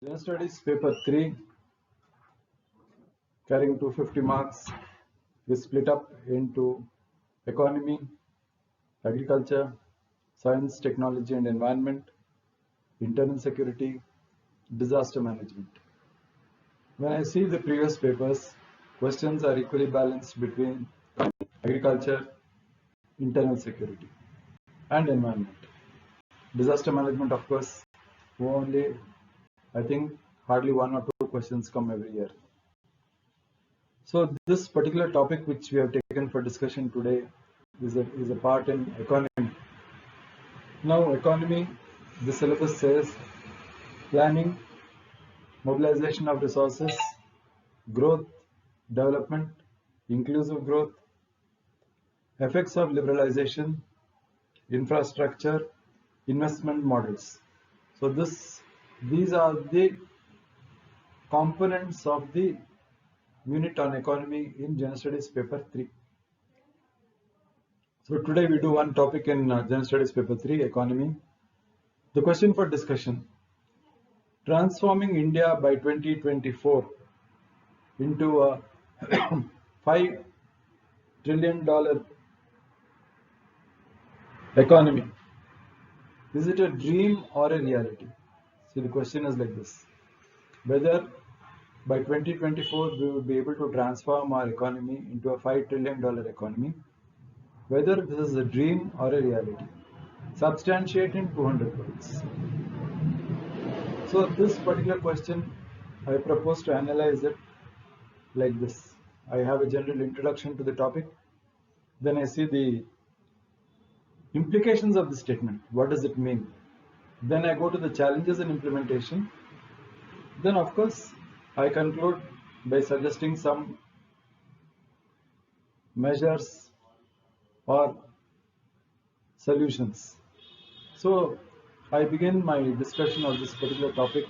General Studies paper 3 carrying 250 marks is split up into economy, agriculture, science, technology and environment, internal security, disaster management. When I see the previous papers, questions are equally balanced between agriculture, internal security and environment. Disaster management, of course, only I think hardly one or two questions come every year. So this particular topic which we have taken for discussion today is a part in economy. Now economy, the syllabus says planning, mobilization of resources, growth, development, inclusive growth, effects of liberalization, infrastructure, investment models. So these are the components of the unit on economy in General Studies paper 3. So today we do one topic in General Studies paper 3, economy. The question for discussion: transforming India by 2024 into a $5 trillion economy. Is it a dream or a reality? See, the question is like this: whether by 2024 we will be able to transform our economy into a $5 trillion economy, whether this is a dream or a reality. Substantiate in 200 words. So this particular question, I propose to analyze it like this. I have a general introduction to the topic. Then I see the implications of the statement. What does it mean? Then I go to the challenges in implementation. Then of course, I conclude by suggesting some measures or solutions. So I begin my discussion of this particular topic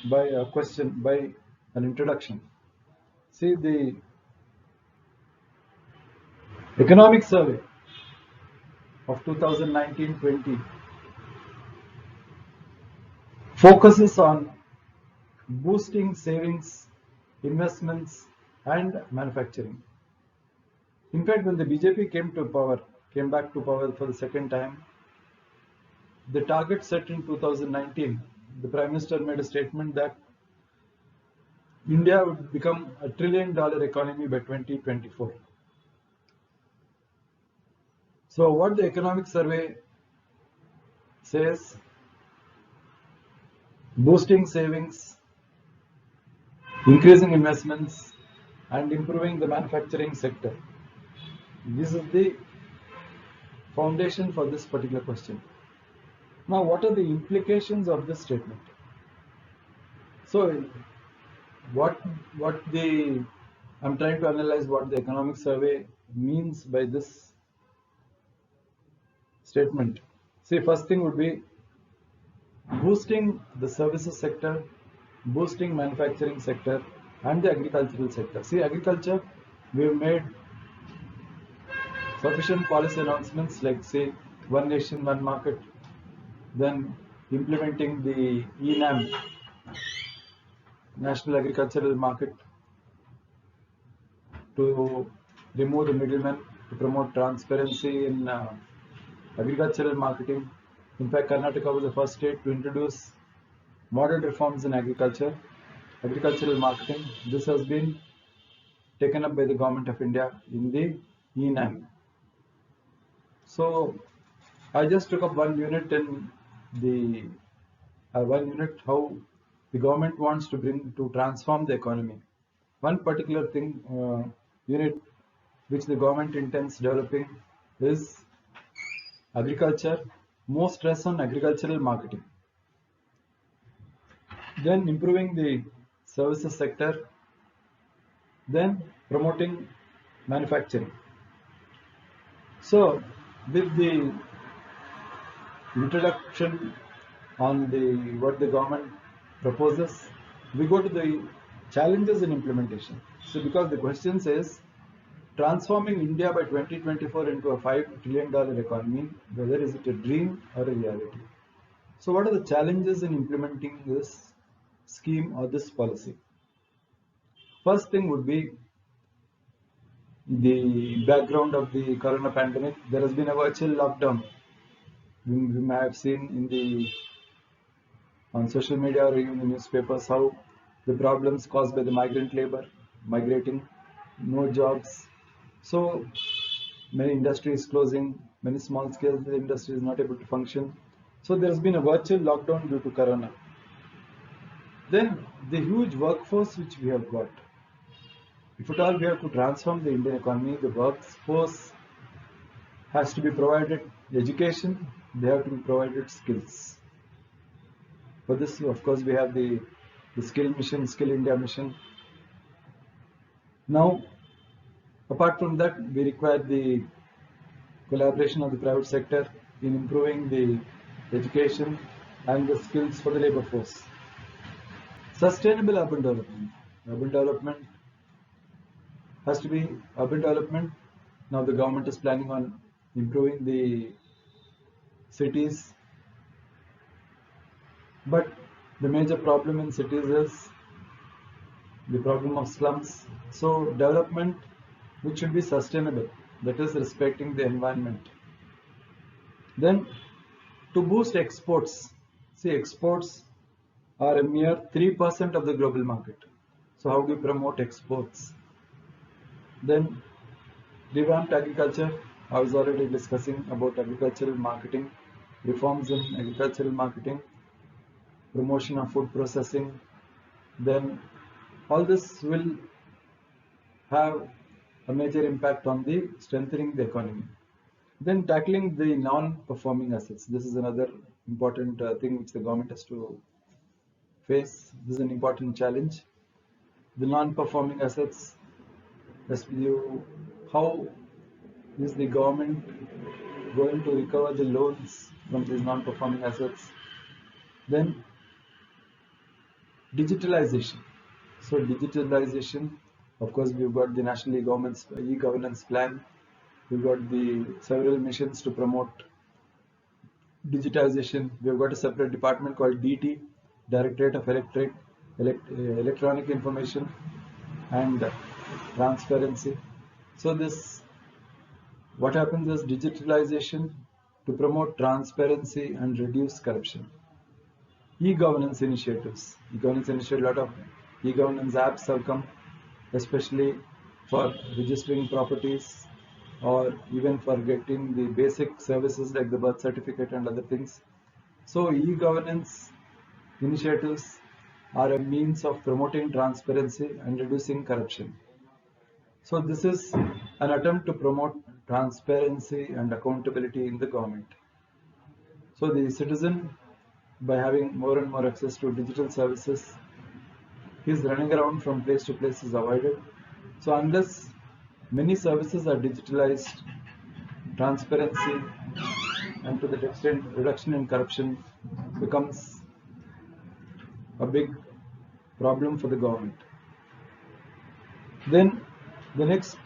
by a question, by an introduction. See, the economic survey of 2019-20 focuses on boosting savings, investments and manufacturing. In fact, when the BJP came back to power for the second time, the target set in 2019, the Prime Minister made a statement that India would become a $1 trillion economy by 2024. So what the economic survey says: boosting savings, increasing investments and improving the manufacturing sector. This is the foundation for this particular question. Now, what are the implications of this statement? So, I'm trying to analyze what the economic survey means by this statement. See, first thing would be boosting the services sector, boosting manufacturing sector and the agricultural sector. See, agriculture, we've made sufficient policy announcements like, say, one nation, one market, then implementing the ENAM, National Agricultural Market, to remove the middlemen, to promote transparency in agricultural marketing. In fact, Karnataka was the first state to introduce model reforms in agricultural marketing. This has been taken up by the Government of India in the ENAM. So I just took up one unit in the how the government wants to transform the economy. One particular unit which the government intends developing is agriculture, more stress on agricultural marketing. Then improving the services sector, then promoting manufacturing. So with the introduction on what the government proposes, we go to the challenges in implementation. So because the question says transforming India by 2024 into a $5 trillion economy, whether is it a dream or a reality. So what are the challenges in implementing this scheme or this policy? First thing would be the background of the corona pandemic. There has been a virtual lockdown. We may have seen in the on social media or even in newspapers how the problems caused by the migrant labor migrating, no jobs. So many industries closing, many small scale industries not able to function. So there has been a virtual lockdown due to corona. Then the huge workforce which we have got. If at all we have to transform the Indian economy, the workforce has to be provided education, they have to be provided skills. For this, of course, we have the skill mission, Skill India mission. Now, apart from that, we require the collaboration of the private sector in improving the education and the skills for the labor force. Sustainable urban development. Urban development has to be urban development. Now the government is planning on improving the cities, but the major problem in cities is the problem of slums. So development which should be sustainable, that is respecting the environment. Then to boost exports, see exports are a mere 3% of the global market. So how do you promote exports? Then revamped agriculture. I was already discussing about agricultural marketing, reforms in agricultural marketing, promotion of food processing. Then all this will have a major impact on the strengthening the economy. Then tackling the non-performing assets. This is another important thing which the government has to face. This is an important challenge. The non-performing assets, how is the government going to recover the loans from these non-performing assets? Then digitalization. So digitalization, of course, we've got the national e-governance plan. We've got the several missions to promote digitization. We've got a separate department called DT, Directorate of Electronic Information and Transparency. So what happens is digitalization to promote transparency and reduce corruption. E-governance initiatives. A lot of e-governance apps have come, especially for registering properties or even for getting the basic services like the birth certificate and other things. So e-governance initiatives are a means of promoting transparency and reducing corruption. So this is an attempt to promote transparency and accountability in the government. So the citizen, by having more and more access to digital services, his running around from place to place is avoided. So unless many services are digitalized, transparency and to that extent reduction in corruption becomes a big problem for the government. Then the next,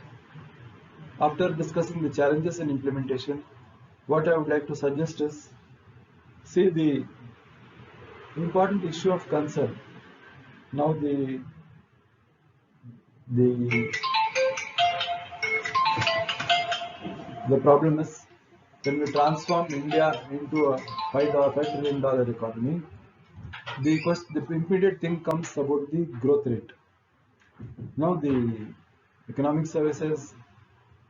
after discussing the challenges in implementation, what I would like to suggest is, see the important issue of concern. Now the problem is, when we transform India into a $5 trillion economy, the immediate thing comes about the growth rate. Now the economic services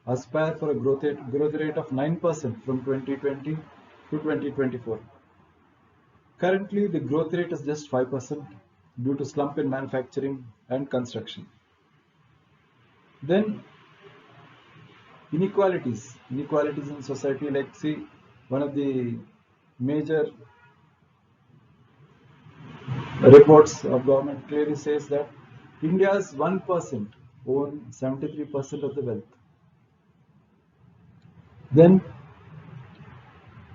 aspire for a growth rate of 9% from 2020 to 2024. Currently, the growth rate is just 5% due to slump in manufacturing and construction. Then inequalities in society, like see, one of the major reports of government clearly says that India's 1% own 73% of the wealth. Then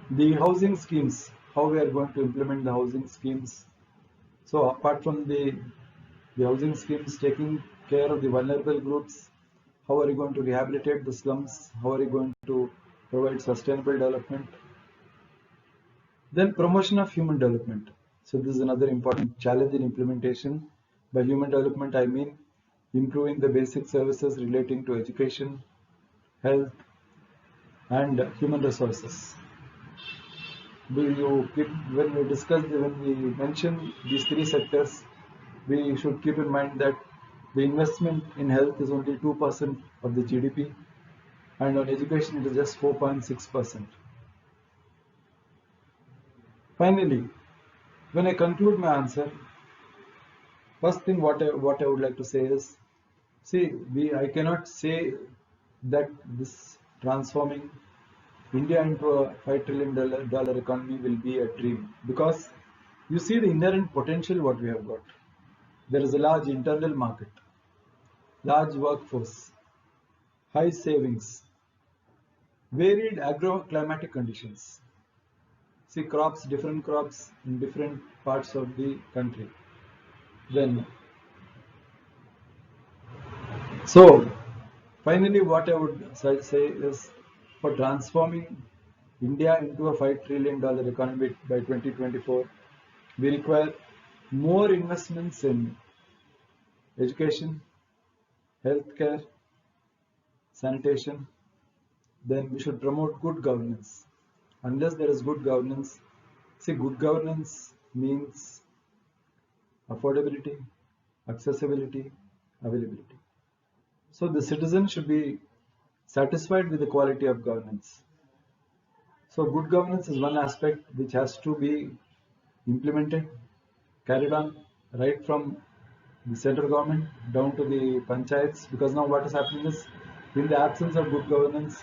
the housing schemes, how we are going to implement the housing schemes. So apart from the housing schemes taking care of the vulnerable groups, how are you going to rehabilitate the slums? How are you going to provide sustainable development? Then promotion of human development. So this is another important challenge in implementation. By human development, I mean improving the basic services relating to education, health, and human resources. When we discuss, when we mention these three sectors, we should keep in mind that the investment in health is only 2% of the GDP, and on education it is just 4.6%. Finally, when I conclude my answer, first thing what I would like to say is, see, I cannot say that this transforming India into a $5 trillion economy will be a dream, because you see the inherent potential what we have got. There is a large internal market, large workforce, high savings, varied agroclimatic conditions. See different crops in different parts of the country. Then, so finally, what I would say is, for transforming India into a $5 trillion economy by 2024, we require more investments in education, healthcare, sanitation. Then we should promote good governance. Unless there is good governance, see, good governance means affordability, accessibility, availability. So the citizen should be satisfied with the quality of governance. So good governance is one aspect which has to be implemented, carried on right from the central government down to the panchayats, because now what is happening is, in the absence of good governance,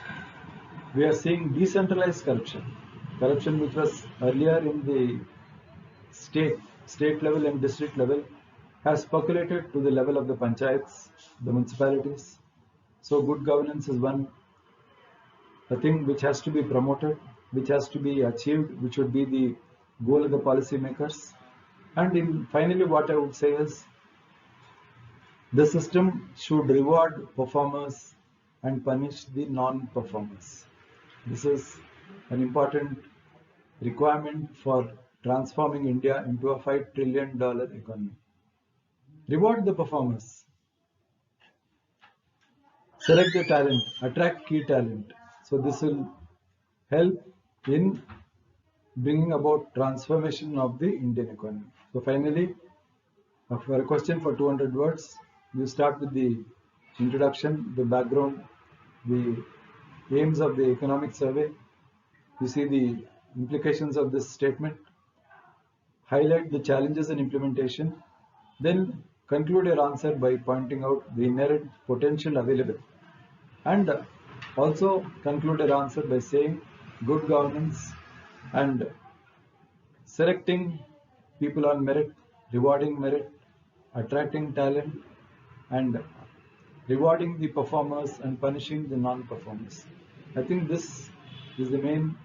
we are seeing decentralized corruption which was earlier in the state level and district level has percolated to the level of the panchayats, the municipalities. So good governance is one a thing which has to be promoted, which has to be achieved, which would be the goal of the policymakers. And finally, what I would say is, the system should reward performers and punish the non-performers. This is an important requirement for transforming India into a $5 trillion economy. Reward the performers, select the talent, attract key talent. So this will help in bringing about transformation of the Indian economy. So finally, for a question for 200 words, you start with the introduction, the background, the aims of the economic survey. You see the implications of this statement, highlight the challenges in implementation, then conclude your answer by pointing out the inherent potential available, and also conclude your answer by saying good governance and selecting people on merit, rewarding merit, attracting talent, and rewarding the performers and punishing the non-performers. I think this is the main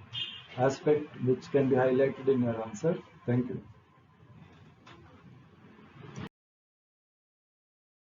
aspect which can be highlighted in your answer. Thank you.